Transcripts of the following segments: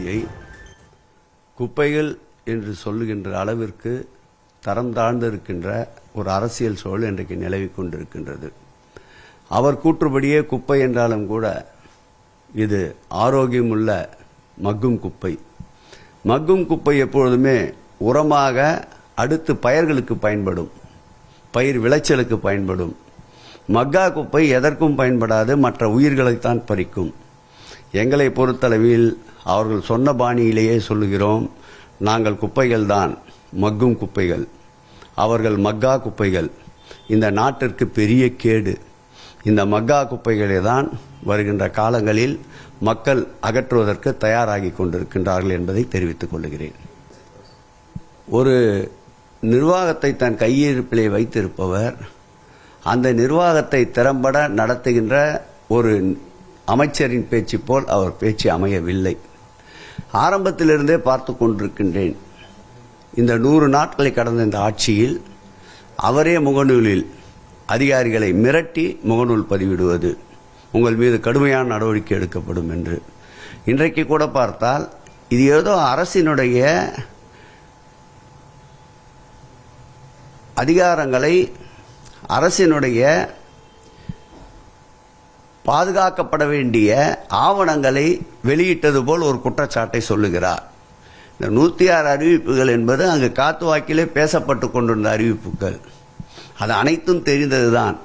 தூய்மையை குப்பைகள் என்று சொல்லுகின்ற அளவிற்கு தரம் தாழ்ந்திருக்கின்ற ஒரு அரசியல் சூழல் இன்றைக்கு நிலவி கொண்டிருக்கின்றது. அவர் கூற்றுப்படியே குப்பை என்றாலும் கூட இது ஆரோக்கியமுள்ள மக்கும் குப்பை. மக்கும் குப்பை எப்பொழுதுமே உரமாக அடுத்து பயிர்களுக்கு பயன்படும், பயிர் விளைச்சலுக்கு பயன்படும். மக்கா குப்பை எதற்கும் பயன்படாது, மற்ற உயிர்களைத்தான் பறிக்கும். எங்களை பொறுத்தளவில் அவர்கள் சொன்ன பாணியிலேயே சொல்லுகிறோம், நாங்கள் குப்பைகள் தான், மக்கும் குப்பைகள். அவர்கள் மக்கா குப்பைகள். இந்த நாட்டிற்கு பெரிய கேடு. இந்த மக்கா குப்பைகளை தான் வருகின்ற காலங்களில் மக்கள் அகற்றுவதற்கு தயாராகி கொண்டிருக்கின்றார்கள் என்பதை தெரிவித்துக் கொள்கிறேன். ஒரு நிர்வாகத்தை தன் கையிருப்பிலே வைத்திருப்பவர் அந்த நிர்வாகத்தை திறம்பட நடத்துகின்ற ஒரு அமைச்சரின் பேச்சு போல் அவர் பேச்சு அமையவில்லை. ஆரம்பத்திலிருந்தே பார்த்து கொண்டிருக்கின்றேன். இந்த 100 நாட்களை கடந்த இந்த ஆட்சியில் அவரே முகநூலில் அதிகாரிகளை மிரட்டி முகநூல் பதிவிடுவது, உங்கள் மீது கடுமையான நடவடிக்கை எடுக்கப்படும் என்று. இன்றைக்கு கூட பார்த்தால் இது ஏதோ அரசினுடைய அதிகாரங்களை, அரசினுடைய பாதுகாக்கப்பட வேண்டிய ஆவணங்களை வெளியிட்டது போல் ஒரு குற்றச்சாட்டை சொல்லுகிறார். இந்த 106 அறிவிப்புகள் என்பது அங்கு காத்து வாக்கிலே பேசப்பட்டு கொண்டிருந்த அறிவிப்புகள். அது அனைத்தும் தெரிந்ததுதான்.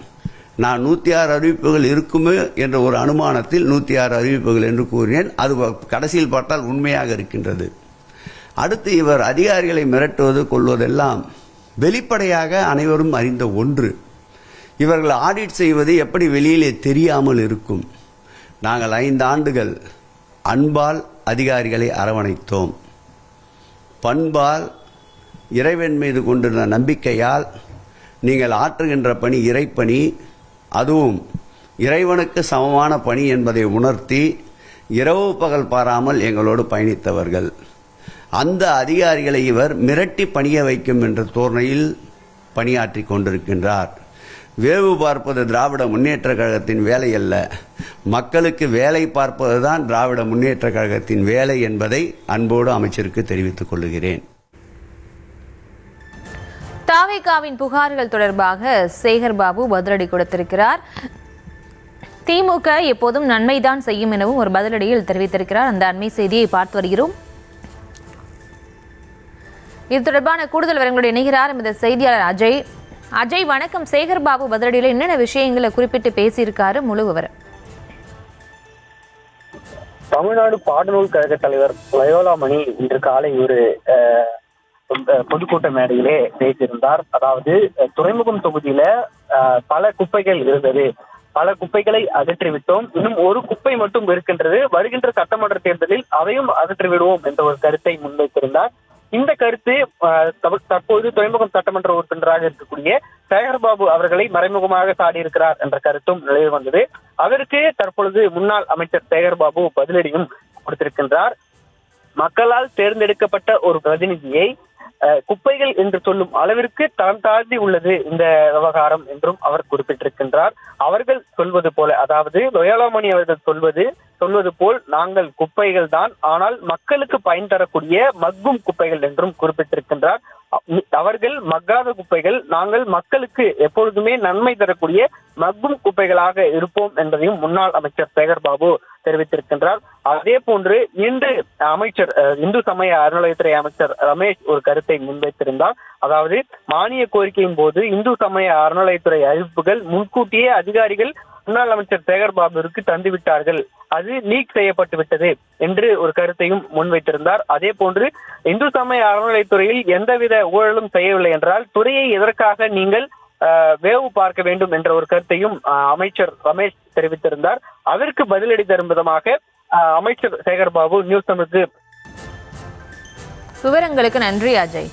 நான் 106 அறிவிப்புகள் இருக்குமே என்ற ஒரு அனுமானத்தில் 106 அறிவிப்புகள் என்று கூறினேன். அது கடைசியில் பார்த்தால் உண்மையாக இருக்கின்றது. அடுத்து இவர் அதிகாரிகளை மிரட்டுவது கொள்வதெல்லாம் வெளிப்படையாக அனைவரும் அறிந்த ஒன்று. இவர்கள் ஆடிட் செய்வது எப்படி வெளியிலே தெரியாமல் இருக்கும்? நாங்கள் 5 ஆண்டுகள் அன்பால் அதிகாரிகளை அரவணைத்தோம். பண்பால், இறைவன் மீது கொண்டிருந்த நம்பிக்கையால் நீங்கள் ஆற்றுகின்ற பணி இறைப்பணி, அதுவும் இறைவனுக்கு சமமான பணி என்பதை உணர்த்தி இரவு பகல் பாராமல் எங்களோடு பயணித்தவர்கள். அந்த அதிகாரிகளை இவர் மிரட்டி பணிய வைக்கும் என்ற தோரணையில் பணியாற்றி கொண்டிருக்கின்றார். வேவு பார்ப்பது திராவிட முன்னேற்ற கழகத்தின் வேலை அல்ல, மக்களுக்கு வேலை பார்ப்பதுதான் திராவிட முன்னேற்ற கழகத்தின் வேலை என்பதை அன்போடு அமைச்சருக்கு தெரிவித்துக் கொள்கிறேன். தாவேகாவின் புகார்கள் தொடர்பாக சேகர் பாபு பதிலடி கொடுத்திருக்கிறார். திமுக எப்போதும் நன்மைதான் செய்யும் எனவும் ஒரு பதிலடியில் தெரிவித்திருக்கிறார். அந்த அண்மை செய்தியை பார்த்து வருகிறோம். இது தொடர்பான கூடுதல் விவரங்களுடைய இணைகிறார் இந்த செய்தியாளர் அஜய். அஜய் வணக்கம். சேகர் பாபு பதிலடியில் என்னென்ன விஷயங்களை குறிப்பிட்டு பேசியிருக்காரு, முழு விவரம்? தமிழ்நாடு பாடநூல் கழக தலைவர் லயோலா மணி இன்று காலை ஒரு பொதுக்கூட்ட மேடையிலே பேசியிருந்தார். அதாவது துறைமுகம் தொகுதியில பல குப்பைகள் இருந்தது, பல குப்பைகளை அகற்றிவிட்டோம், இன்னும் ஒரு குப்பை மட்டும் இருக்கின்றது, வருகின்ற சட்டமன்ற தேர்தலில் அதையும் அகற்றிவிடுவோம் என்ற ஒரு கருத்தை முன்வைத்திருந்தார். இந்த கருத்து தற்போது துறைமுகம் சட்டமன்ற உறுப்பினராக இருக்கக்கூடிய சேகர் பாபு அவர்களை மறைமுகமாக சாடியிருக்கிறார் என்ற கருத்தும் நிலவி வந்தது. அதற்கு தற்பொழுது முன்னாள் அமைச்சர் சேகர் பாபு பதிலடியும் கொடுத்திருக்கின்றார். மக்களால் தேர்ந்தெடுக்கப்பட்ட ஒரு பிரதிநிதியை குப்பைகள் என்று சொல்லும் அளவிற்கு தரம் தாழ்த்தி உள்ளது இந்த விவகாரம் என்றும் அவர் குறிப்பிட்டிருக்கின்றார். அவர்கள் சொல்வது போல, அதாவது லயோலா மணி அவர்கள் சொல்வது போல் நாங்கள் குப்பைகள் தான், ஆனால் மக்களுக்கு பயன் தரக்கூடிய மக்கும் குப்பைகள் என்றும் குறிப்பிட்டிருக்கின்றார். அவர்கள் மக்காத குப்பைகள், நாங்கள் மக்களுக்கு எப்பொழுதுமே நன்மை தரக்கூடிய மக்கும் குப்பைகளாக இருப்போம் என்பதையும் முன்னாள் அமைச்சர் சேகர் பாபு தெரிவித்திருக்கின்றார். அதே போன்று இன்று அமைச்சர் இந்து சமய அறநிலையத்துறை அமைச்சர் ரமேஷ் ஒரு கருத்தை முன்வைத்திருந்தார். அதாவது மானிய கோரிக்கையின் போது இந்து சமய அறநிலையத்துறை அறிவிப்புகள் முன்கூட்டியே அதிகாரிகள் முன்னாள் அமைச்சர் சேகர் பாபுவிற்கு தந்துவிட்டார்கள், அது லீக் செய்யப்பட்டு விட்டது என்று ஒரு கருத்தையும் முன்வைத்திருந்தார். அதே போன்று இந்து சமய அறநிலையத்துறையில் எந்தவித ஊழலும் செய்யவில்லை என்றால் துறையை எதற்காக நீங்கள் வேவு பார்க்க வேண்டும் என்ற ஒரு கருத்தையும் அமைச்சர் ரமேஷ் தெரிவித்திருந்தார். அதற்கு பதிலடி தரும் விதமாக அமைச்சர் சேகர் பாபு நியூஸ் தமிழுக்கு விவரங்களுக்கு நன்றி அஜய்.